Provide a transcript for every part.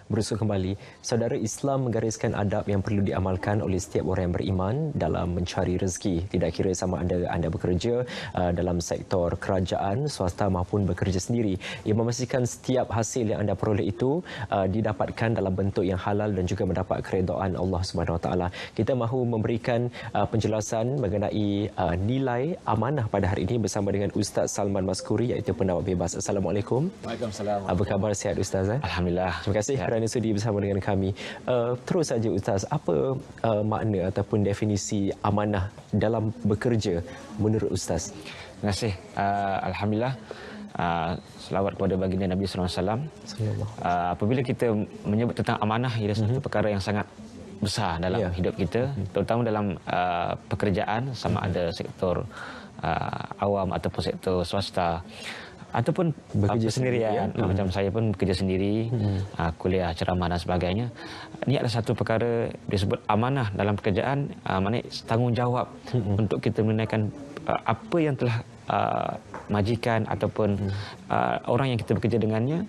berusaha kembali. Saudara, Islam menggariskan adab yang perlu diamalkan oleh setiap orang yang beriman dalam mencari rezeki. Tidak kira sama ada anda bekerja dalam sektor kerajaan, swasta maupun bekerja sendiri. Ia memastikan setiap hasil yang anda peroleh itu didapatkan dalam bentuk yang halal dan juga mendapat keredaan Allah Subhanahu Wa Taala. Kita mahu memberikan penjelasan mengenai nilai amanah pada hari ini bersama dengan Ustaz Salman Maskuri, iaitu pendakwah bebas. Assalamualaikum. Waalaikumsalam. Apa khabar, sihat Ustaz? Alhamdulillah. Terima kasih kerana sudi bersama dengan kami. Terus saja Ustaz, apa makna ataupun definisi amanah dalam bekerja menurut Ustaz? Terima kasih. Alhamdulillah. Selawat kepada baginda Nabi SAW. Apabila kita menyebut tentang amanah, ia adalah satu perkara yang sangat besar dalam hidup kita, terutama dalam pekerjaan, sama ada sektor awam ataupun sektor swasta, ataupun bekerja sendirian. Macam saya pun bekerja sendiri, kuliah, ceramah dan sebagainya. Ini adalah satu perkara disebut amanah dalam pekerjaan, maknanya tanggungjawab untuk kita menunaikan apa yang telah majikan ataupun orang yang kita bekerja dengannya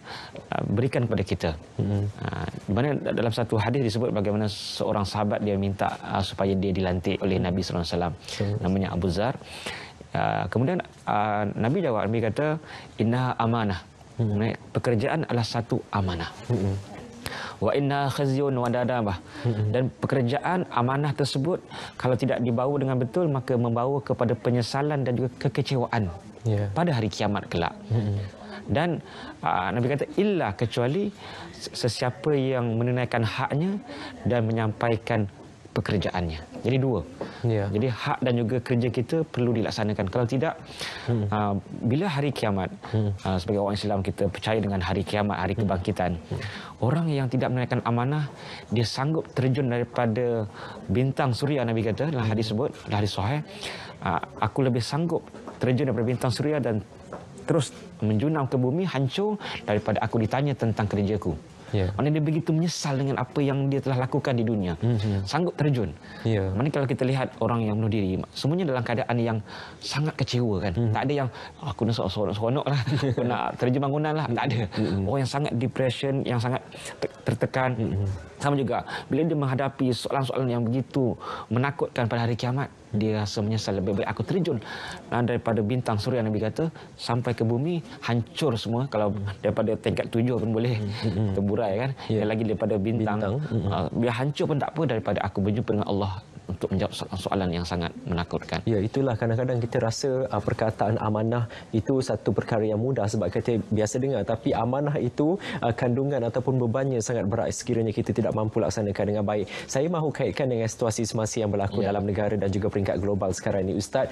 berikan kepada kita. Di mana dalam satu hadis disebut bagaimana seorang sahabat dia minta supaya dia dilantik oleh Nabi SAW, namanya Abu Zar. Kemudian Nabi jawab, Nabi kata, inna amanah. Pekerjaan adalah satu amanah. Wa inna khazyun wa dadabah. Dan pekerjaan amanah tersebut kalau tidak dibawa dengan betul, maka membawa kepada penyesalan dan juga kekecewaan pada hari kiamat kelak. Dan Nabi kata, illa, kecuali sesiapa yang menunaikan haknya dan menyampaikan pekerjaannya. Jadi dua. Jadi hak dan juga kerja kita perlu dilaksanakan. Kalau tidak, bila hari kiamat, sebagai orang Islam kita percaya dengan hari kiamat, hari kebangkitan. Orang yang tidak menunaikan amanah, dia sanggup terjun daripada bintang suria, Nabi kata dalam hadis sebut, dalam hadis sahih, aku lebih sanggup terjun daripada bintang suria dan terus menjunam ke bumi, hancur, daripada aku ditanya tentang kerjaku. Maksudnya dia begitu menyesal dengan apa yang dia telah lakukan di dunia. Sanggup terjun. Maksudnya kalau kita lihat orang yang bunuh diri, semuanya dalam keadaan yang sangat kecewa kan. Tak ada yang aku nak seronok lah, aku nak terjun bangunan lah. Tak ada. Orang yang sangat depression, yang sangat tertekan. Sama juga bila dia menghadapi soalan-soalan yang begitu menakutkan pada hari kiamat, dia rasa menyesal. Lebih baik aku terjun daripada bintang suria, Nabi kata, sampai ke bumi, hancur semua. Kalau daripada tingkat 7 pun boleh terburai kan. Yang lagi daripada bintang. Biar hancur pun tak apa, daripada aku berjumpa dengan Allah untuk menjawab soalan yang sangat menakutkan. Ya, itulah kadang-kadang kita rasa perkataan amanah itu satu perkara yang mudah sebab kita biasa dengar, tapi amanah itu kandungan ataupun bebannya sangat berat sekiranya kita tidak mampu laksanakan dengan baik. Saya mahu kaitkan dengan situasi semasa yang berlaku dalam negara dan juga peringkat global sekarang ini, Ustaz.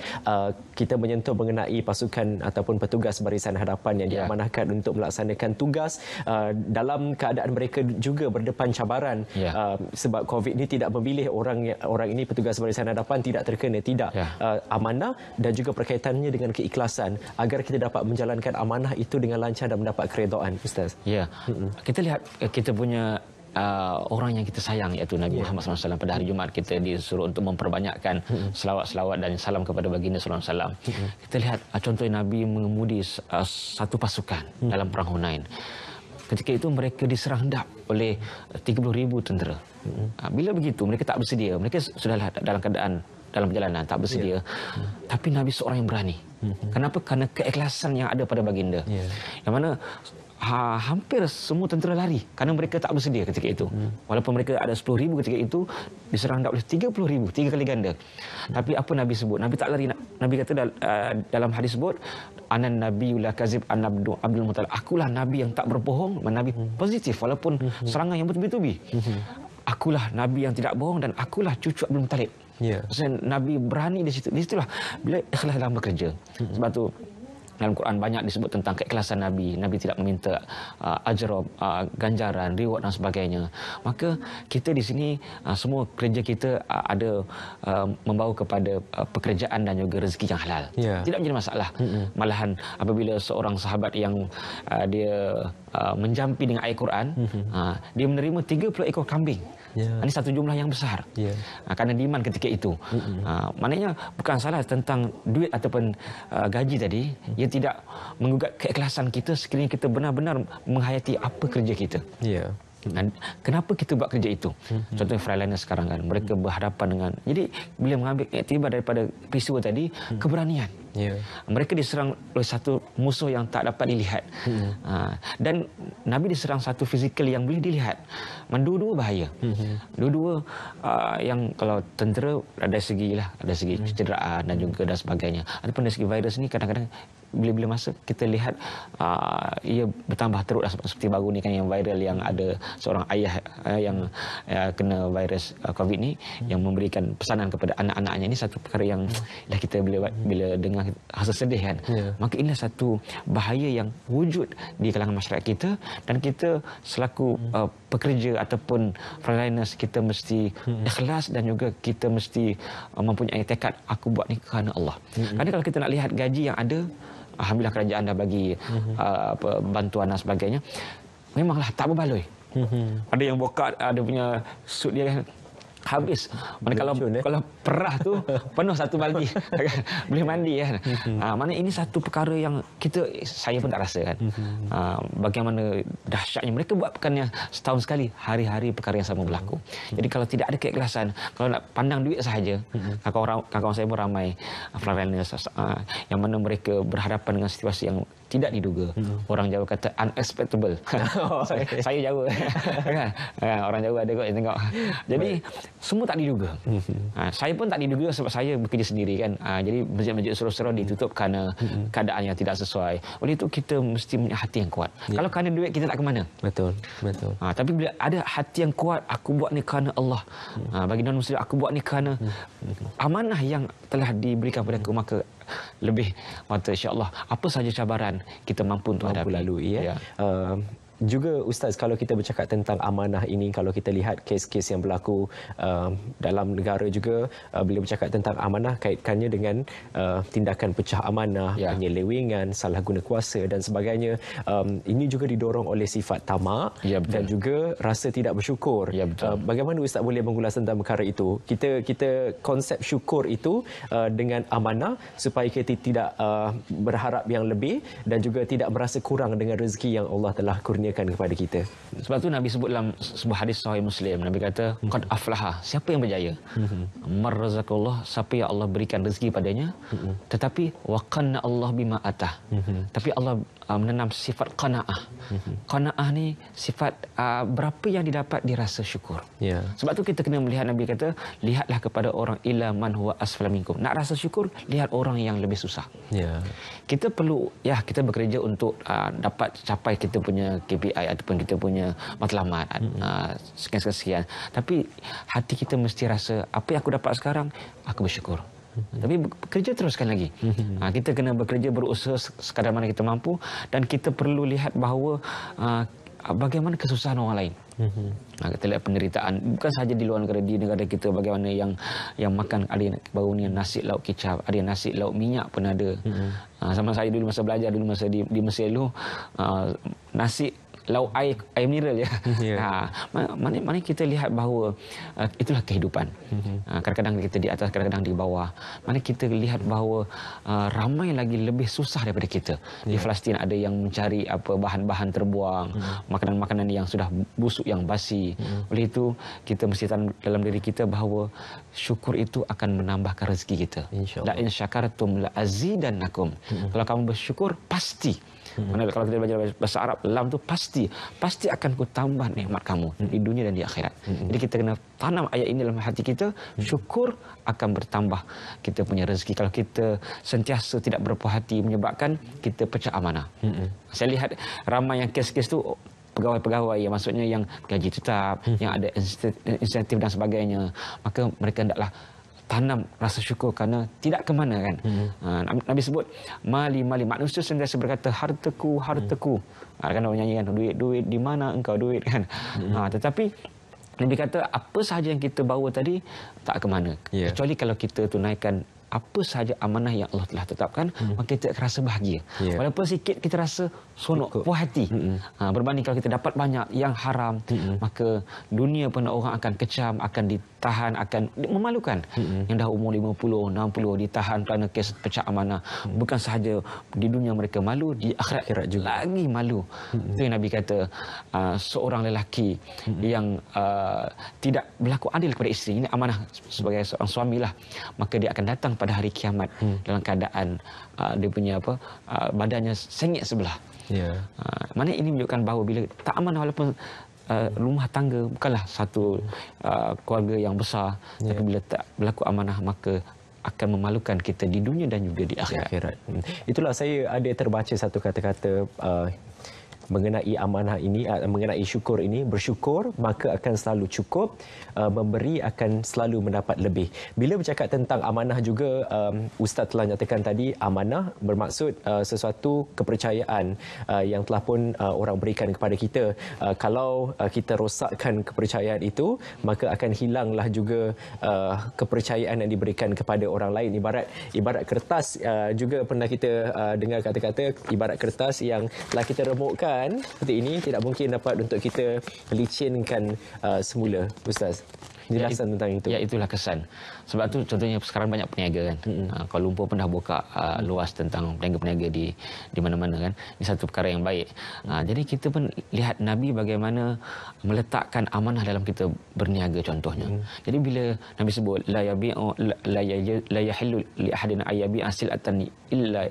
Kita menyentuh mengenai pasukan ataupun petugas barisan hadapan yang diamanahkan untuk melaksanakan tugas dalam keadaan mereka juga berdepan cabaran sebab COVID ini tidak memilih orang ini petugas barisan hadapan tidak terkena, tidak. Amanah dan juga perkaitannya dengan keikhlasan agar kita dapat menjalankan amanah itu dengan lancar dan mendapat keredaan, Ustaz. Kita lihat kita punya orang yang kita sayang, iaitu Nabi Muhammad SAW. Pada hari Jumaat kita disuruh untuk memperbanyakkan selawat-selawat dan salam kepada baginda SAW. Kita lihat contohnya Nabi mengemudi satu pasukan dalam perang Hunain. Ketika itu mereka diserang hendap oleh 30,000 tentera. Bila begitu mereka tak bersedia, mereka sudah dalam keadaan dalam perjalanan tak bersedia. Tapi Nabi seorang yang berani. Kenapa? Kerana keikhlasan yang ada pada baginda. Yang mana hampir semua tentera lari kerana mereka tak bersedia ketika itu. Walaupun mereka ada 10,000 ketika itu, diserang hendap oleh 30,000, 3 kali ganda. Tapi apa Nabi sebut? Nabi tak lari. Nabi kata dalam hadis sebut, anan nabiyul la kazib an Abdul Muttalib. Akulah nabi yang tak berbohong, nabi positif walaupun serangan yang bertubi-tubi. Akulah nabi yang tidak bohong dan akulah cucu Abdul Muttalib. Nabi berani di situ. Di situlah bila ikhlas dalam bekerja. Sebab tu dalam Quran banyak disebut tentang keikhlasan Nabi. Nabi tidak meminta ajrab, ganjaran, reward dan sebagainya. Maka kita di sini semua kerja kita ada membawa kepada pekerjaan dan juga rezeki yang halal. Tidak menjadi masalah. Malahan apabila seorang sahabat yang dia menjampi dengan ayat Quran, dia menerima 30 ekor kambing. Ini satu jumlah yang besar. Kerana diiman ketika itu. Maknanya bukan salah tentang duit ataupun gaji tadi. Ia tidak menggugat keikhlasan kita sekiranya kita benar-benar menghayati apa kerja kita. Dan kenapa kita buat kerja itu? Contohnya frontliner sekarang kan, mereka berhadapan dengan, jadi bila mengambil iktibar daripada peristiwa tadi, keberanian. Yeah. Mereka diserang oleh satu musuh yang tak dapat dilihat. Dan Nabi diserang satu fizikal yang boleh dilihat. Dua-dua bahaya. Dua-dua yang kalau tentera ada segi kecederaan dan juga dan sebagainya. Adapun dari segi virus ni kadang-kadang bila-bila masa kita lihat ia bertambah teruk seperti baru ni kan, yang viral yang ada seorang ayah yang kena virus COVID ni, yang memberikan pesanan kepada anak-anaknya. Ini satu perkara yang dah kita bila dengar rasa sedih kan. Maka inilah satu bahaya yang wujud di kalangan masyarakat kita, dan kita selaku pekerja ataupun frontliners, kita mesti ikhlas dan juga kita mesti mempunyai tekad, aku buat ni kerana Allah. Kerana kalau kita nak lihat gaji yang ada, alhamdulillah kerajaan dah bagi bantuan dan sebagainya, memanglah tak berbaloi. Ada yang bokat, ada punya suit dia kan habis. Mana kalau perah tu penuh satu baldi boleh mandi kan. Mana ini satu perkara yang saya pun tak rasa kan. Bagaimana dahsyatnya mereka buat bukannya setahun sekali, hari-hari perkara yang sama berlaku. Jadi kalau tidak ada keikhlasan, kalau nak pandang duit sahaja, kawan-kawan saya pun ramai frontliners yang mana mereka berhadapan dengan situasi yang tidak diduga. Orang Jawa kata unexpectable. Saya Jawa. Orang Jawa ada kot yang tengok. Jadi semua tak diduga. Saya pun tak diduga sebab saya bekerja sendiri kan. Jadi masjid-masjid surau-surau ditutup kerana keadaan yang tidak sesuai. Oleh itu kita mesti punya hati yang kuat. Kalau kerana duit kita tak ke mana. Betul. Tapi bila ada hati yang kuat, aku buat ni kerana Allah. Bagi non-Muslim, aku buat ni kerana amanah yang telah diberikan kepada aku, maka lebih mata insya-Allah apa sahaja cabaran kita mampu untuk hadapi. Lalui ya. Juga Ustaz, kalau kita bercakap tentang amanah ini, kalau kita lihat kes-kes yang berlaku dalam negara juga, bila bercakap tentang amanah, kaitkannya dengan tindakan pecah amanah, penyelewengan, salah guna kuasa dan sebagainya. Ini juga didorong oleh sifat tamak dan juga rasa tidak bersyukur. Bagaimana Ustaz boleh mengulas tentang perkara itu? Kita konsep syukur itu dengan amanah supaya kita tidak berharap yang lebih dan juga tidak merasa kurang dengan rezeki yang Allah telah kurniakan kepada kita. Sebab tu Nabi sebut dalam sebuah hadis sahih Muslim, Nabi kata qad aflaha, siapa yang berjaya? Marzaqallah, siapa yang Allah berikan rezeki padanya, tetapi wa qanna Allah bima atah. Tapi Allah menanam sifat qanaah. Qanaah ni sifat berapa yang didapat dirasa syukur. Sebab tu kita kena melihat, Nabi kata lihatlah kepada orang ila man huwa asfala minkum. Nak rasa syukur, lihat orang yang lebih susah. Kita perlu kita bekerja untuk dapat capai kita punya KPI ataupun kita punya matlamat sekian-sekian. Tapi hati kita mesti rasa apa yang aku dapat sekarang, aku bersyukur. Tapi bekerja teruskan lagi. Kita kena bekerja, berusaha sekadar mana kita mampu, dan kita perlu lihat bahawa bagaimana kesusahan orang lain. Kita lihat penderitaan bukan sahaja di luar negara, di negara kita bagaimana yang makan, ada yang baru ni nasi lauk kicap, ada yang nasi lauk minyak pun ada. Sama saya dulu masa belajar dulu masa di Mesir dulu, nasi lauk air mineral je. Mana kita lihat bahawa itulah kehidupan. Kadang-kadang kita di atas, kadang-kadang di bawah. Mana kita lihat bahawa ramai lagi lebih susah daripada kita. Di Palestin ada yang mencari bahan-bahan terbuang, makanan-makanan yang sudah busuk, yang basi. Oleh itu kita mesti tanam dalam diri kita bahawa syukur itu akan menambahkan rezeki kita. La in syakartum la azidannakum. Kalau kamu bersyukur, pasti. Mana kalau kita belajar bahasa Arab, lam tu pasti akan ku tambah nikmat kamu di dunia dan di akhirat. Jadi kita kena tanam ayat ini dalam hati kita, syukur akan bertambah kita punya rezeki. Kalau kita sentiasa tidak berpuas hati, menyebabkan kita pecah amanah. Saya lihat ramai yang kes-kes tu pegawai-pegawai yang maksudnya yang gaji tetap, yang ada insentif dan sebagainya, maka mereka hendaklah tanam rasa syukur kerana tidak ke mana kan. Nabi sebut mali manusia sentiasa berkata hartaku. Kan orang nyanyi kan, duit di mana engkau duit kan. Tetapi Nabi kata apa sahaja yang kita bawa tadi tak ke mana, kecuali kalau kita tunaikan apa sahaja amanah yang Allah telah tetapkan, maka kita akan rasa bahagia. Walaupun sikit kita rasa sonok, puas hati. Berbanding kalau kita dapat banyak yang haram, maka dunia pun orang akan kecam, akan ditahan, akan memalukan. Yang dah umur 50, 60 ditahan kerana kes pecah amanah. Bukan sahaja di dunia mereka malu, di akhirat juga lagi malu. Itu yang Nabi kata, seorang lelaki yang tidak berlaku adil kepada isteri, ini amanah sebagai seorang suami lah, maka dia akan datang pada hari kiamat dalam keadaan dia punya badannya sengit sebelah. Mana ini menunjukkan bahawa bila tak amanah, walaupun rumah tangga bukanlah satu keluarga yang besar, tapi bila tak berlaku amanah, maka akan memalukan kita di dunia dan juga di akhirat. Itulah, saya ada terbaca satu kata-kata mengenai amanah ini, mengenai syukur ini. Bersyukur maka akan selalu cukup, memberi akan selalu mendapat lebih. Bila bercakap tentang amanah juga, Ustaz telah nyatakan tadi, amanah bermaksud sesuatu kepercayaan yang telah pun orang berikan kepada kita. Kalau kita rosakkan kepercayaan itu, maka akan hilanglah juga kepercayaan yang diberikan kepada orang lain. Ibarat kertas, juga pernah kita dengar kata-kata ibarat kertas yang telah kita remukkan seperti ini, tidak mungkin dapat untuk kita licinkan semula. Ustaz, jelasan tentang itu. Ya, itulah kesan. Sebab tu contohnya sekarang banyak peniaga kan. Kuala Lumpur pun dah buka luas tentang peniaga-peniaga di mana-mana kan. Ini satu perkara yang baik. Jadi kita pun lihat Nabi bagaimana meletakkan amanah dalam kita berniaga contohnya. Jadi bila Nabi sebut la yabi'u la yahillu li ahadin ayabi asilatan illa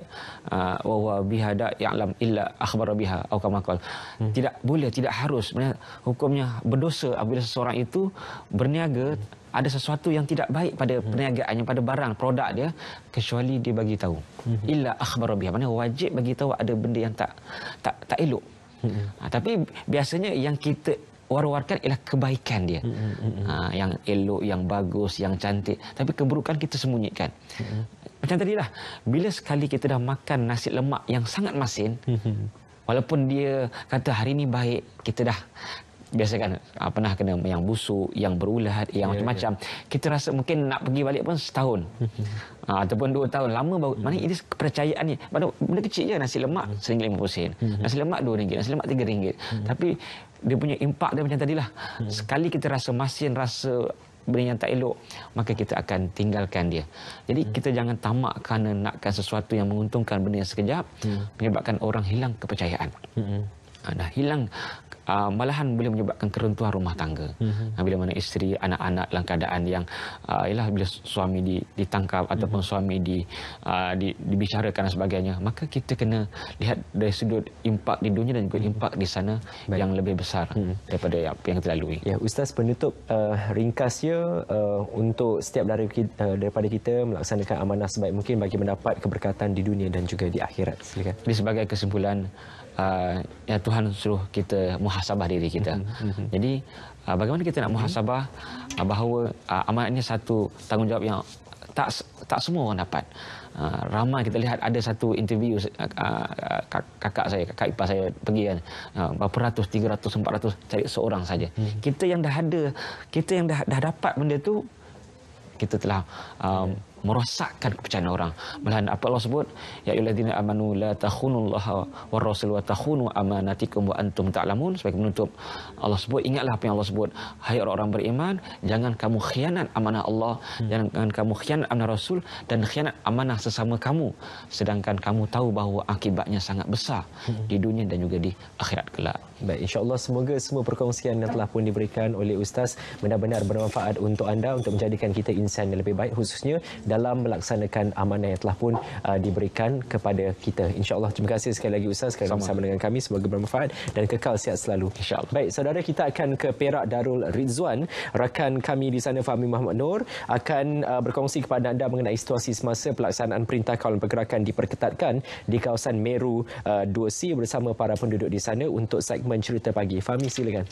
wa huwa biha da ya'lam illa akhbara biha atau kama qala. Tidak boleh, tidak harus. Sebenarnya hukumnya berdosa apabila seseorang itu berniaga ada sesuatu yang tidak baik pada perniagaannya, pada barang, produk dia, kecuali dia bagi tahu. Illa akhbara biha. Maksudnya wajib bagi tahu ada benda yang tak elok. Tapi biasanya yang kita war-warkan ialah kebaikan dia. Yang elok, yang bagus, yang cantik. Tapi keburukan kita sembunyikan. Macam tadilah, bila sekali kita dah makan nasi lemak yang sangat masin, walaupun dia kata hari ini baik, kita dah biasa kan pernah kena yang busuk, yang berulat, yang macam-macam. Kita rasa mungkin nak pergi balik pun setahun. Ataupun 2 tahun. Lama baru. Mana ini kepercayaan ni. Benda kecil je, nasi lemak RM1.50. Nasi lemak RM2, nasi lemak RM3. Tapi dia punya impak dia macam tadilah. Sekali kita rasa masin, rasa benda yang tak elok, maka kita akan tinggalkan dia. Jadi kita jangan tamak kerana nakkan sesuatu yang menguntungkan, benda yang sekejap, menyebabkan orang hilang kepercayaan. Dah hilang, malahan boleh menyebabkan keruntuhan rumah tangga. Bila mana isteri, anak-anak dalam keadaan yang ialah bila suami ditangkap ataupun suami dibicarakan dan sebagainya, maka kita kena lihat dari sudut impak di dunia dan juga impak di sana yang lebih besar daripada apa yang kita lalui. Ya, Ustaz, penutup ringkasnya untuk setiap daripada kita melaksanakan amanah sebaik mungkin bagi mendapat keberkatan di dunia dan juga di akhirat. Silakan. Jadi sebagai kesimpulan, ya Tuhan suruh kita muhasabah diri kita. Jadi bagaimana kita nak muhasabah bahawa amanah ini satu tanggungjawab yang tak semua orang dapat. Ramai kita lihat ada satu interview kakak ipar saya pergi kan, berapa ratus, 300, 400 cari seorang saja. Kita yang dah ada, kita yang dah dapat benda tu, kita telah merosakkan kepercayaan orang. Malahan apa Allah sebut, ya ayyuhallazina amanu la takhunullaha war rasul wa takhunu amanatikum wa antum ta'lamun. Sebagai penutup, Allah sebut, ingatlah apa yang Allah sebut, hai orang-orang beriman, jangan kamu khianat amanah Allah, jangan kamu khianat amanah Rasul dan khianat amanah sesama kamu, sedangkan kamu tahu bahawa akibatnya sangat besar di dunia dan juga di akhirat kelak. Baik, insya-Allah semoga semua perkongsian yang telah pun diberikan oleh Ustaz benar-benar bermanfaat untuk anda, untuk menjadikan kita insan yang lebih baik, khususnya dalam melaksanakan amanah yang telah pun diberikan kepada kita. InsyaAllah. Terima kasih sekali lagi Ustaz kerana bersama dengan kami. Semoga bermanfaat dan kekal sihat selalu. InsyaAllah. Baik, saudara, kita akan ke Perak Darul Rizwan. Rakan kami di sana, Fahmi Muhammad Nur, akan berkongsi kepada anda mengenai situasi semasa pelaksanaan Perintah Kawalan Pergerakan diperketatkan di kawasan Meru 2C bersama para penduduk di sana untuk segmen Cerita Pagi. Fahmi, silakan.